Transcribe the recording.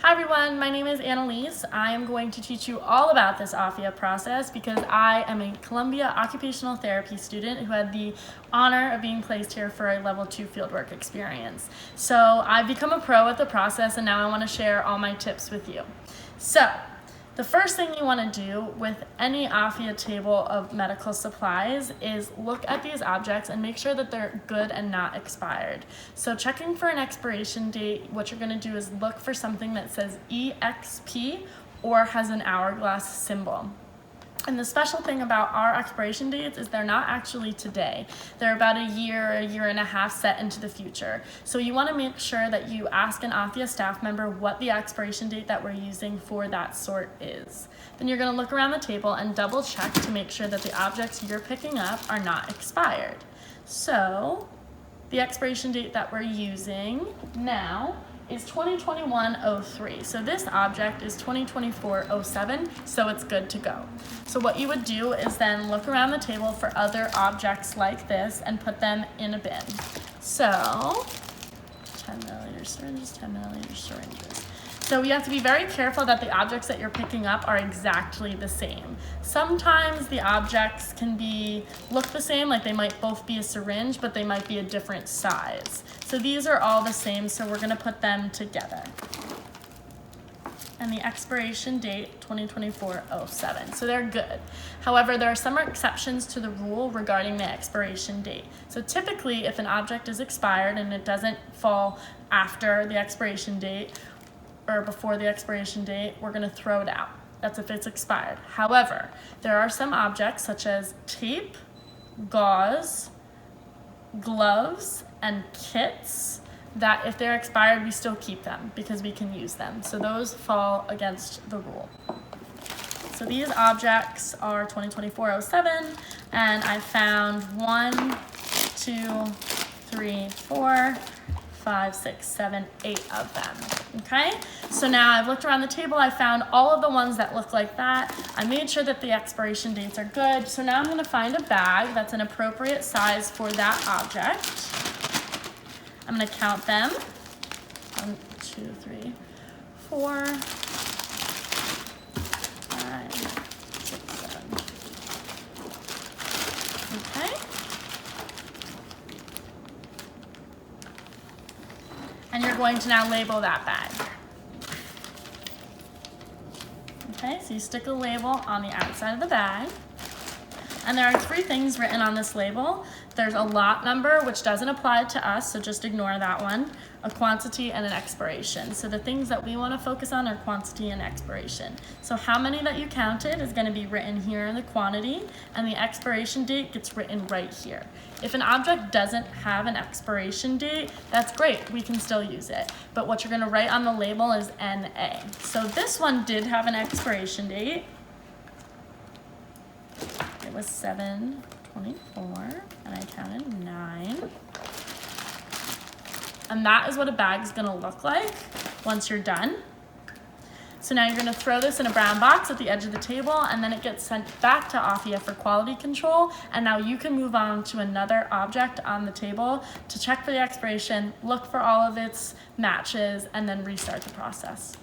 Hi everyone, my name is Annalise. I am going to teach you all about this Afya process because I am a Columbia Occupational Therapy student who had the honor of being placed here for a level 2 fieldwork experience. So I've become a pro at the process and now I want to share all my tips with you. So the first thing you want to do with any Afya table of medical supplies is look at these objects and make sure that they're good and not expired. So checking for an expiration date, what you're going to do is look for something that says EXP or has an hourglass symbol. And the special thing about our expiration dates is they're not actually today. They're about a year and a half set into the future. So you want to make sure that you ask an Afya staff member what the expiration date that we're using for that sort is. Then you're going to look around the table and double check to make sure that the objects you're picking up are not expired. So the expiration date that we're using now is 2021-03. So this object is 2024-07, so it's good to go. So what you would do is then look around the table for other objects like this and put them in a bin. So 10 milliliter syringes, 10 milliliter syringes. So you have to be very careful that the objects that you're picking up are exactly the same. Sometimes the objects can look the same, like they might both be a syringe, but they might be a different size. So these are all the same, so we're gonna put them together. And the expiration date, 2024-07, so they're good. However, there are some exceptions to the rule regarding the expiration date. So typically, if an object is expired and it doesn't fall after the expiration date, or before the expiration date, we're going to throw it out. That's if it's expired. However, there are some objects such as tape, gauze, gloves, and kits that if they're expired, we still keep them because we can use them. So those fall against the rule. So these objects are 2024-07, and I found 1, 2, 3, 4, 5, 6, 7, 8 of them. Okay, so now I've looked around the table, I found all of the ones that look like that. I made sure that the expiration dates are good. So now I'm going to find a bag that's an appropriate size for that object. I'm going to count them. 1, 2, 3, 4, 5, 6, 7. Okay. And you're going to now label that bag. Okay, so you stick a label on the outside of the bag. And there are 3 things written on this label. There's a lot number, which doesn't apply to us, so just ignore that one, a quantity, and an expiration. So the things that we want to focus on are quantity and expiration. So how many that you counted is going to be written here in the quantity, and the expiration date gets written right here. If an object doesn't have an expiration date, that's great, we can still use it. But what you're going to write on the label is NA. So this one did have an expiration date. It was 7/24, and I counted 9. And that is what a bag is going to look like once you're done. So now you're going to throw this in a brown box at the edge of the table, and then it gets sent back to Afya for quality control. And now you can move on to another object on the table to check for the expiration, look for all of its matches, and then restart the process.